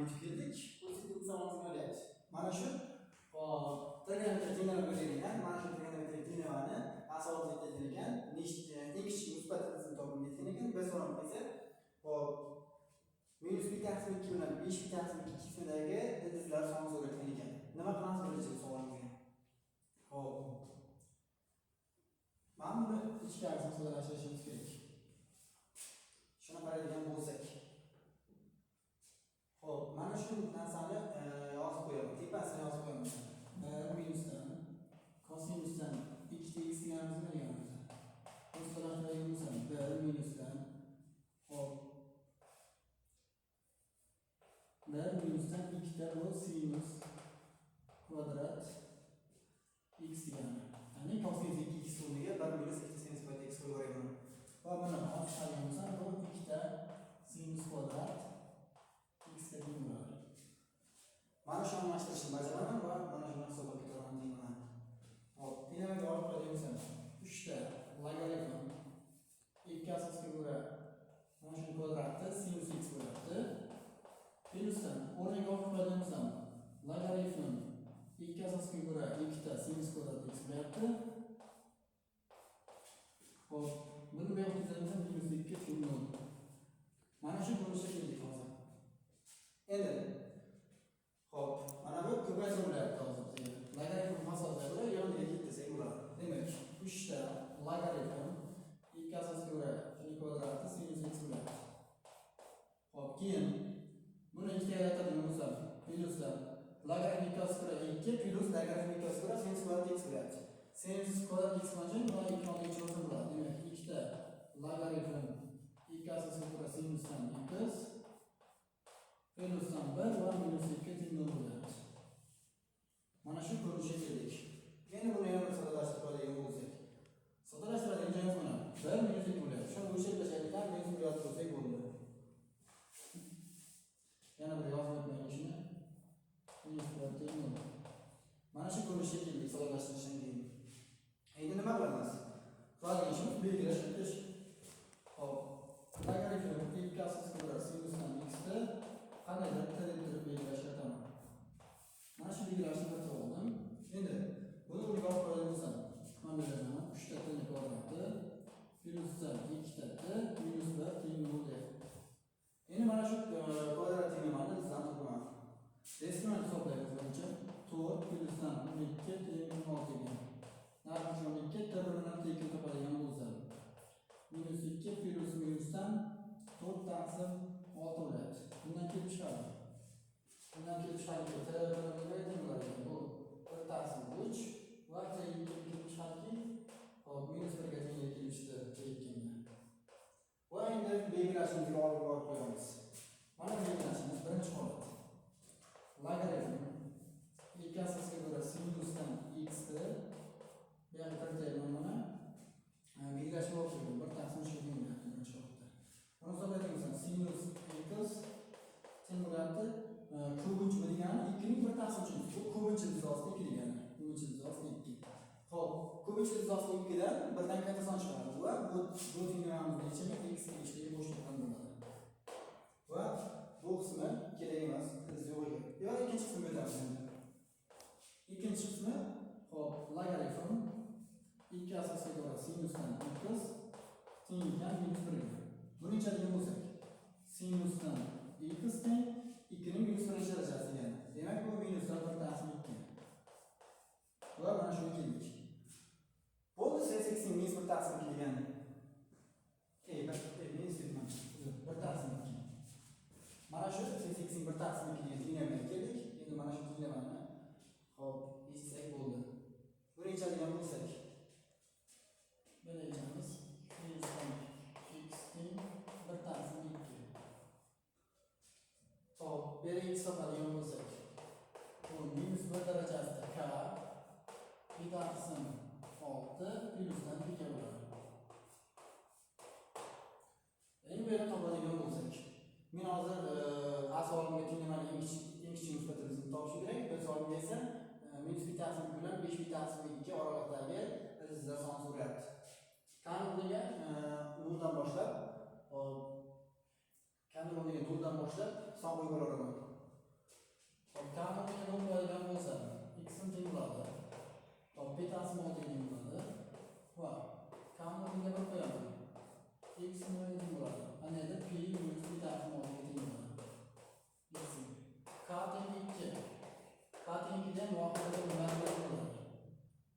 yetib keldik. O'zimiz zamonimiz bo'lyapti. Mana shu trigonometrik tenglarni mana shu trigonometrik tenglarni asosiy etgan ekan. Eng kichik musbat tizim topib yetgan ekan. Biz so'rab qo'ysa, hop minus 1/2 bilan 5/2 qismidagi ildizlar soni so'ralgan ekan. Nima qilamiz birinchi savolimizga? Hop. Mana buni ichkarisiga so'rashimiz kerak. Shuni qaraydigan bo'lsak. Hop, mana shu narsani yozib qo'yaman. Tepasini yozib qo'yaman. 1 minusdan kosinusdan 2x deganimizni bilganmiz. Qo'shtiradigan bo'lsa 1 minusdan hop 1 minusdan 2 ta bu sinus kvadrat x degani. Ya'ni kosinus 2x o'rniga 1 minus 2 sinus kvadrat x qo'yaveramiz. Va buni olishadigan bo'lsa bu 2 ta sinus kvadrat x ga teng bo'ladi. Mana shuni almashtirishni bajaraman va mana shuni hisobga kiraman deyman. Hop, tenglarga olib qo'yadigan bo'lsam 3 ta logaritm 2 asosga ko'ra mana shu kvadratni sinus x bo'lyapti. Plyusdan o'rniga olib qo'yadigan bo'lsam logaritm 2 asosga ko'ra 2 ta sinus kvadrat x bo'lyapti. Hop, buni bu yoqqa yozsam minus 2 teng bo'ladi. Mana shu bo'lishga keldik hozir. Endi hop, mana bu ko'paytiryapti hozir bizga. Logaritm asosiga ko'ra yoniga keltirsak bo'ladi. Demak, 3 ta logaritm 2 asosga ko'ra shuni kvadrati sinus x bo'lyapti. Hop, keyin buni ikkiga aytadigan bo'lsam, plyusdan logaritm 2 asosga ko'ra 2 plyus logaritm 2 asosga ko'ra sinus kvadrat x bo'lyapti. Sinus kvadrat x uchun buni 2 olib chiqsa bo'ladi. Demak, 2 ta logaritm 2 asosga ko'ra sinusdan x plyusdan 1 va minus 2 teng bo'lyapti. Mana shu ko'rinishga keldik. Yana buni yana soddalashtirib qo'yadigan bo'lsak. Soddalashtiradigan joyimiz mana 1 minus 2 bo'lyapti. Shuni o'chirib tashlaydigan minus 1 yozib qo'ysak bo'ldi. Yana bir yozib o'tmaylik shuni. Minus 1 teng bo'ldi. Mana shu ko'rinishga keldik soddalashtirishdan keyin. Endi nima qilamiz? Qiladigan ishimiz belgilash ketish. Hop. Logaritm 2 asosga ko'ra sinusdan x ni qandaydir qilib belgilashga aytaman. Mana shu belgilashni bir oldim. Endi buni o'rniga olib qo'yadigan bo'lsam, mana bu yerdan 3 ta teng kvadrati plyusdan 2 ta minus 1 teng bo'ldi. Endi mana shu kvadrat tenglarni bizdan topaman. Resmini hisoblaymiz birinchi. 4 plyusdan 12 teng 16 ekan. Narxi 12 birini tekis topadigan bo'lsa, minus 2 plyus minusdan 4 taqsim 6 bo'lyapti. Bundan kelib chiqadi. Bundan kelib chiqadiki, t1 teng bo'ladi. Bu 1 taqsim 3 va t2 kelib chiqadiki, hop minus 1 ga teng kelib chiqdi t2 ga. Va endi belgilashimizga olib borib qo'yamiz. Mana belgilashimiz birinchi holat. Logaritm 2 asosga ko'ra sinusdan x ni bu yerga kiritayman mana. Belgilashni o'qiyman. 1 taqsim 3 ga teng bo'lyapti birinchi holatda. Buni hisoblaydigan bo'lsam sinus x teng bo'lyapti. Ko'pincha degani 2 ning 1 taqsim 3. Bu ko'pincha dizosida 2 degani. Ko'pincha dizosida 2. Xo'p, ko'pincha dizosida 2 dan 1 dan katta son chiqadi va bu tenglarimiz nechami x tegishligi bo'shliqdan bo'ladi. Va bu qismi kerak emas, biz yo'q. Yo, ikkinchi qismga o'tamiz endi. Ikkinchi qismi hop, logaritm 2 asosga ko'ra sinusdan x teng ekan minus 1 ga. Buni ichadigan bo'lsak, sinusdan x teng 2 ning minus 1 darajasi degan. Demak, bu minusdan 1 taqsim 2. Va mana shunga keldik. Bo'ldi, sinus x ning minus 1 taqsim 2 degani. Minus 1 taqsim 2. Mana shu sinus x ning 1 taqsim 2 degan tenglarga keldik. Endi mana shu tenglarni hop, yechsak bo'ldi. Buni ichadigan bo'lsak, buni ichamiz. Sinusdan x teng 1 taqsim 2. Hop, beri hisobladigan bo'lsak, bu minus 1 darajasida k 1 taqsim 6 plyusdan 2 ga bo'ladi. Endi bu yerda topadigan bo'lsak, men hozir asolimga tenglarni eng kichik nisbatimizni topish kerak. Bir solimga esa minus 1 taqsim 2 bilan 5 taqsim 2 oraliqdagi ildizlar soni so'rayapti. Qani bunga 0 dan boshlab, hop, qani bunga 0 dan boshlab son qo'yib olaman. Kanunga nima bo'ladigan bo'lsa, x'ni teng bo'ladi. Betasi model teng bo'ladi. Va kanunga bir qo'yaman. X nima teng bo'ladi? Ana endi p minus betasi model teng bo'ladi. X k teng 2. K teng 2 dan voqeda nima bo'ladi?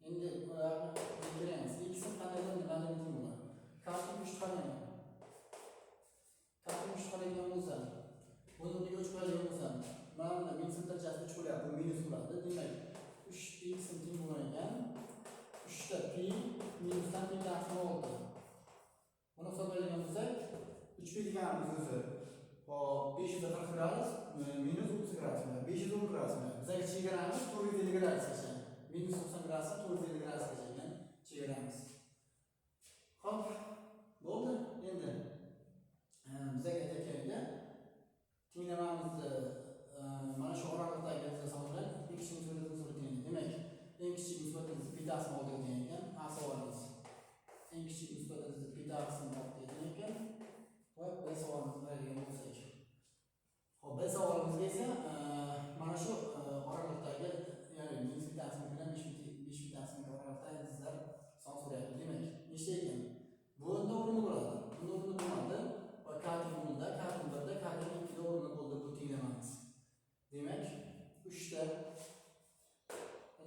Endi bildiramiz. X qanday nima teng bo'ladi? K teng 3 qarang. K teng 3 qaraydigan bo'lsa, buni o'rniga 3 qo'yadigan bo'lsa, mana minus darajasi 3 bo'lyapti, bu minus bo'ladi. Demak, 3x teng bo'lgan 3 ta p minusdan betasi oldi. Buni hisoblaydigan bo'lsak, 3p deganimiz o'zi hop 540 gradus minus 30 gradus. 510 gradus. Bizga chegaramiz 450 gradusgacha. Minus 90 gradusdan 450 gradusgacha ekan chegaramiz. Hop, bo'ldi. Endi bizga aytayotganda tenglamamizni mana shu oralig'dagi hisoblar eng kichik nisbatini so'rayotgan. Demak, eng kichik nisbatimiz betasi oldiga teng ekan. A savolimiz. Eng kichik nisbatimiz betasi oldiga teng ekan. Va B savolimizga qaraydigan bo'lsak. Hop, B savolimizga esa mana shu oralig'dagi, ya'ni minus betasi bilan 5 betasi oralig'dagi dizlar son so'rayapti. Demak, nechta ekan? Bunda o'rni bo'ladi. Bunda o'rni bo'ladi. Va k teng 1 da, k teng 1 da, k teng 2 da o'rni bo'ldi bu tenglamamiz. Demak, 3 ta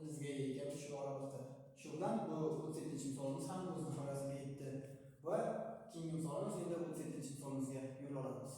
dizga ega ekan shu oralig'da. Shu bilan bu 37-misolimiz ham o'z nihoyasiga yetdi. Va keyingi misolimiz endi 37-misolimizga yo'l olamiz.